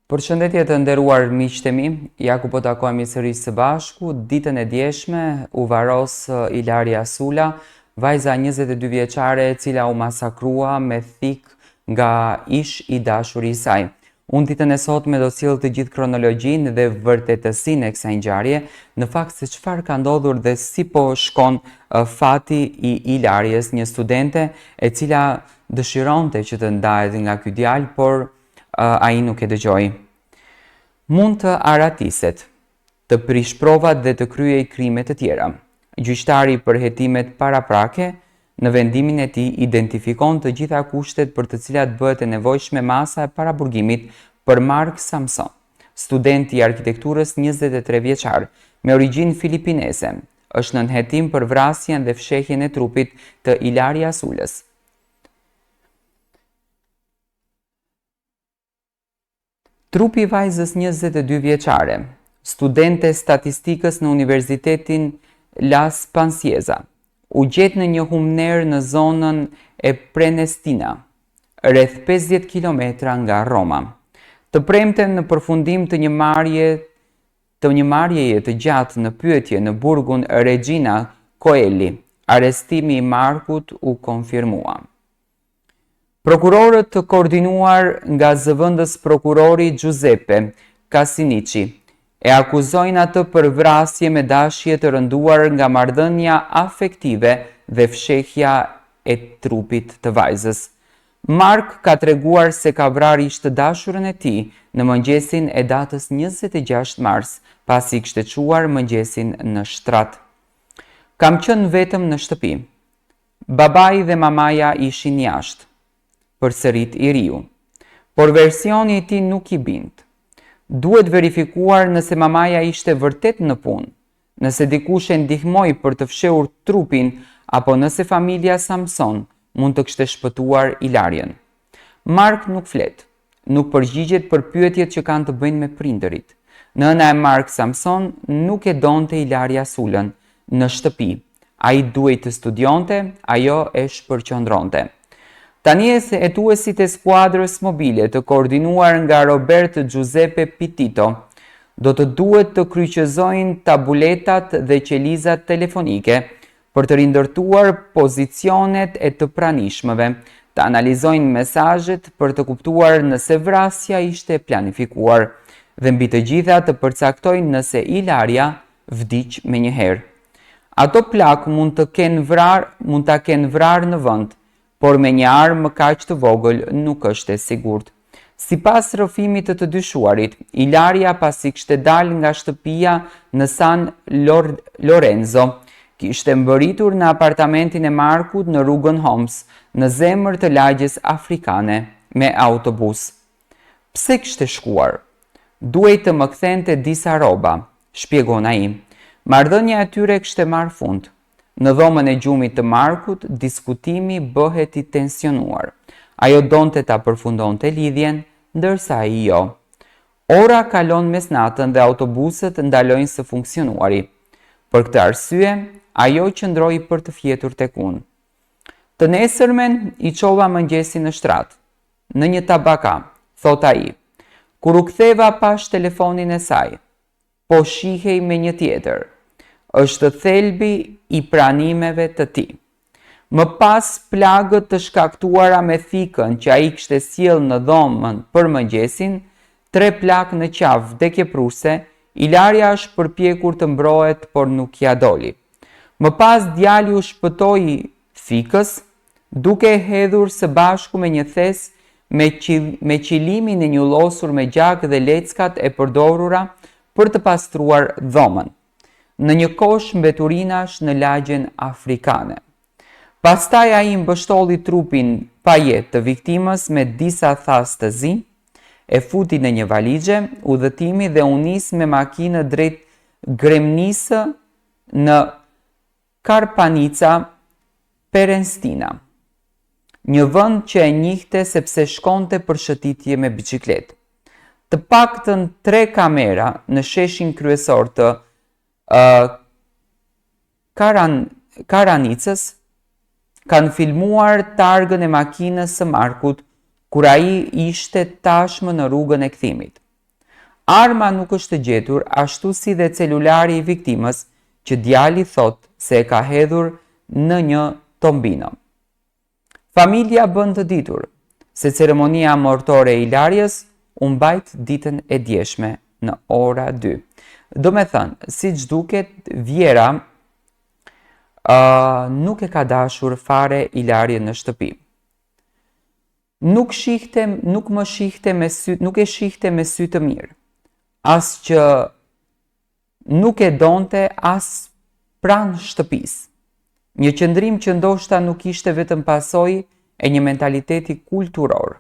Përshëndetje të nderuar miqtë mi, ja ku po takohemi sërish së bashku. Ditën e djeshme u varos Ilaria Sula, vajza 22 vjeçare e cila u masakrua me thik nga ish i dashuri i saj. Unë ditën e sotme do sjell të gjithë kronologjinë dhe vërtetësinë e kësaj ngjarje, në fakt se çfarë ka ndodhur dhe si po shkon fati i Ilariës, një studente e cila dëshironte që të ndahet nga ky djalë, por ai nuk e dëgjoi. Mund të aratiset, të prish provat dhe të kryej krime të tjera. Gjyqtari për hetimet paraprake në vendimin e tij identifikon të gjitha kushtet për të cilat bëhet e nevojshme masa e paraburgimit për Mark Samson, student i arkitekturës 23 vjeçar, me origjinë filipineze. Është nën hetim për vrasjen dhe fshehjen e trupit të Ilaria Sulës. Trupi i vajzës 22 vjeçare, studente statistikës në Universitetin Las Pancieza, u gjet në një humner në zonën e Prenestina, rreth 50 kilometra nga Roma. Të premten në përfundim të një marrjeje të gjatë në pyetje në burgun Regina Coeli, arrestimi i Markut u konfirmua. Prokurorët të koordinuar nga zëvendës prokurori Giuseppe Casinici e akuzojnë atë për vrasje me dashje të rënduar nga marrëdhënia afektive dhe fshehja e trupit të vajzës. Mark ka treguar se ka vrarë ish të dashurën e tij në mëngjesin e datës 26 mars, pasi kishte çuar mëngjesin në shtrat. Kam qenë vetëm në shtëpi. Babai dhe mamaja ishin jashtë, përsërit i riu. Por versioni i tij nuk i bind. Duhet verifikuar nëse mamaja ishte vërtet në punë, nëse dikush e ndihmoi për të fshehur trupin apo nëse familja Samson mund të kishte shpëtuar Ilariën. Mark nuk flet, nuk përgjigjet për pyetjet që kanë të bëjnë me prindërit. Nëna e Mark Samson nuk e donte Ilaria Sulën në shtëpi. Ai duhej të studionte, ajo e shpërqendronte. Tani hetuesit e skuadrës mobile të koordinuar nga Roberto Giuseppe Pitito do të duhet të kryqëzojnë tabuletat dhe qelizat telefonike për të rindërtuar pozicionet e të pranishmëve, të analizojnë mesazhet për të kuptuar nëse vrasja ishte planifikuar dhe mbi të gjitha të përcaktojnë nëse Ilaria vdiq menjëherë. Ato plak mund ta kenë vrarë në vend, por me një armë kaq të vogël nuk është e sigurt. Sipas rrëfimit të dyshuarit, Ilaria pasi kishte dalë nga shtëpia në San Lorenzo, kishte mbërritur në apartamentin e Markut në rrugën Homs, në zemër të lagjes afrikane, me autobus. Pse kishte shkuar? Duhej të më kthente disa rroba, shpjegon ai. Marrëdhënia e tyre kishte marrë fund. Në dhomën e gjumit të Markut, diskutimi bëhet i tensionuar. Ajo donte ta përfundonte lidhjen, ndërsa ai jo. Ora kalon mesnatën dhe autobuset ndalojnë së funksionuari. Për këtë arsye, ajo qëndroi për të fjetur tek unë. Të nesërmen i çova mëngjesin në shtrat, në një tabaka, thot ai. Kur u ktheva pash telefonin e saj, po shihej me një tjetër. Është thelbi i pranimeve të tij. Më pas plagët të shkaktuara me thikën që ai kishte sjell në dhomën për mëngjesin, 3 plagë në qafë vdekjepruse, Ilaria është përpjekur të mbrohet, por nuk ja doli. Më pas djali u shpëtoi thikës, duke e hedhur së bashku me një thes me qilimin e njullosur me gjak dhe leckat e përdorura për të pastruar dhomën, në një kosh mbeturinash në lagjen afrikane. Pastaj ai mbështolli trupin pa jetë të viktimës me disa thas të zi, e futi në një valixhe udhëtimi dhe u nis me makinë drejt Gremnisë në Karpanica Perestina, një vend që e njihte sepse shkonte për shëtitje me biçikletë. Të paktën 3 kamera në sheshin kryesor të Karanicës kanë filmuar targën e makinës së Markut kur ai ishte tashmë në rrugën e kthimit. Arma nuk është gjetur, ashtu si dhe celulari i viktimës, që djali thot se e ka hedhur në një tombino. Familja bën të ditur se ceremonia mortore e Ilariës u mbajt ditën e djeshme në ora 2. Do me thënë, si që duket, Vjera nuk e ka dashur fare Ilariën në shtëpi. Nuk e shihte me sy të mirë, as që nuk e donte as pranë shtëpisë. Një qëndrim që ndoshta nuk ishte vetëm pasojë e një mentaliteti kulturor.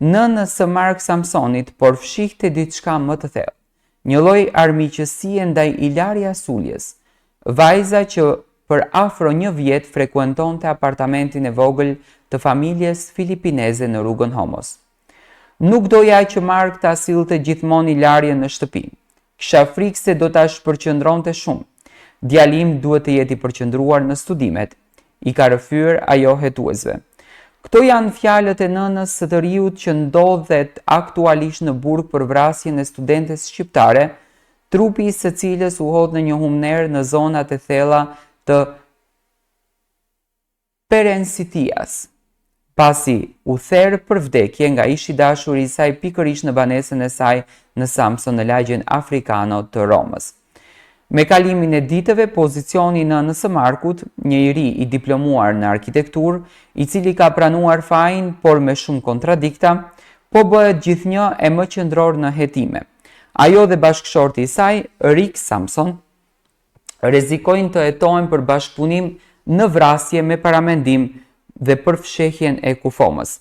Nënës së Mark Samsonit, por fshihte diçka më të thellë, një lloj armiqësie ndaj Ilarias Suljes, vajza që për afro 1 vjet frekuentonte apartamentin e vogël të familjes filipineze në rrugën Homos. Nuk doja që Mark ta sillte gjithmonë Ilariën në shtëpi. Kisha frikë se do ta shpërqendronte shumë. Djalim duhet të jetë i përqendruar në studimet, i ka rrëfyer ajo hetuesve. Këto janë fjalët e nënës së të riut që ndodhet aktualisht në burg për vrasjen e studentes shqiptare, trupi së cilës u hodh në një humner në zonat e thella të Perencitias, pasi u therë për vdekje nga ishi dashuri i saj pikërisht në banesën e saj në Samson në lagjen afrikano të Romës. Me kalimin e ditëve, pozicioni në nënës së Markut, një i ri i diplomuar në arkitekturë, i cili ka pranuar fajin, por me shumë kontradikta, po bëhet gjithnjë e më qendror në hetime. Ajo dhe bashkëshorti i saj, Rick Samson, rrezikojnë të hetohen për bashkëpunim në vrasje me paramendim dhe për fshehjen e kufomës.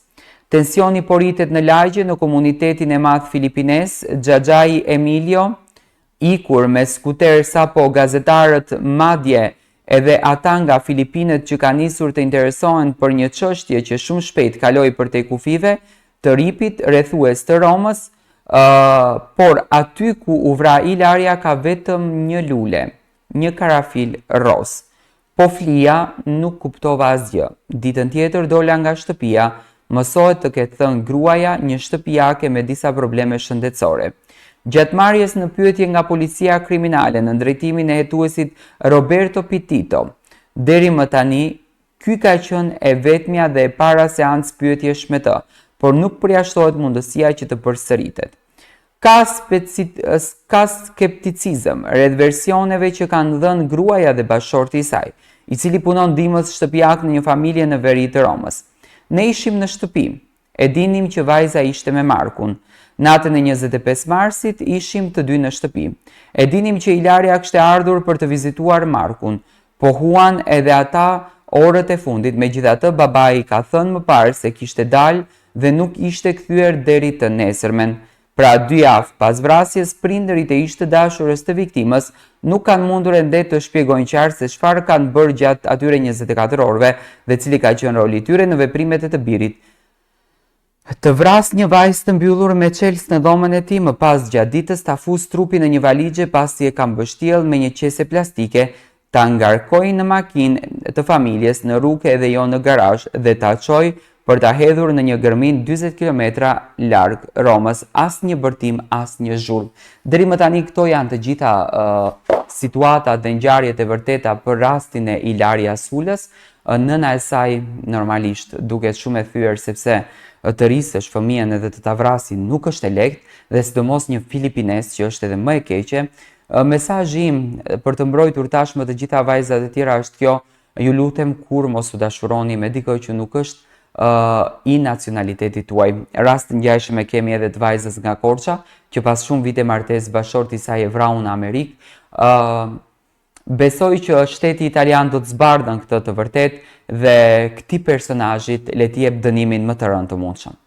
Tensioni porritet në lagje në komunitetin e madh filipines. Xhaxhai Emilio, ikur me skuter sapo gazetarët madje edhe ata nga Filipinët që ka nisur të interesohen për një çështje që shumë shpejt kaloi përtej kufive të ripit rrethues të Romës, por aty ku u vra Ilaria ka vetëm një lule, një karafil roz. Po flia, nuk kuptova asgjë. Ditën tjetër dola nga shtëpia, mësohet të ketë thënë gruaja, një shtëpiake me disa probleme shëndetësore. Gjatë marrjes në pyetje nga policia kriminale në drejtimin e hetuesit Roberto Pitito, deri më tani, ky ka qenë e vetmja dhe e para seancë pyetjesh me të, por nuk përjashtohet mundësia që të përsëritet. Ka skepticizëm rreth versioneve që kanë dhënë gruaja dhe bashkëshorti i saj, i cili punon ndihmës shtëpiak në një familje në veri të Romës. Ne ishim në shtëpi, e dinim që vajza ishte me Markun. Natën e 25 marsit ishim të dy në shtëpi. E dinim që Ilaria kishte ardhur për të vizituar Markun, po huan edhe ata orët e fundit. Megjithatë, babai ka thënë më parë se kishte dalë dhe nuk ishte kthyer deri të nesërmen. Pra 2 javë pas vrasjes, prindërit e ish të dashurës të viktimës nuk kanë mundur ende të shpjegojnë qartë se çfarë kanë bërë gjatë atyre 24 orëve dhe cili ka qenë roli i tyre në veprimet e të birit. Të vras një vajzë të mbyllur me çelës në dhomën e tij, më pas gjatë ditës ta fus trupin në një valixhe pasi e ka mbështjell me një qese plastike, ta ngarkoi në makinë të familjes në rrugë edhe jo në garazh dhe ta çoi për ta hedhur në një gërmin 40 km larg Romës, as një bërtim, as një zhurmë. Deri më tani këto janë të gjitha situatat dhe ngjarjet e vërteta për rastin e Ilarias Sulës. Nëna e saj normalisht duket shumë e thyer sepse të rrisësh fëmijën edhe të ta vrasin nuk është e lehtë dhe sidomos një filipines që është edhe më e keqe. Mesazhi im për të mbrojtur tashmë të gjitha vajzat e tjera është kjo: ju lutem kur mos u dashuroni me dikë që nuk është i nacionalitetit tuaj. Rast të ngjashëm e kemi edhe të vajzës nga Korça, që pas shumë vite martesë bashkëshorti i saj e vrau në Amerikë. Besoj që shteti italian do të zbardhën këtë të vërtet dhe këtij personazhit le t'i jep dënimin më të rënd të mundshëm.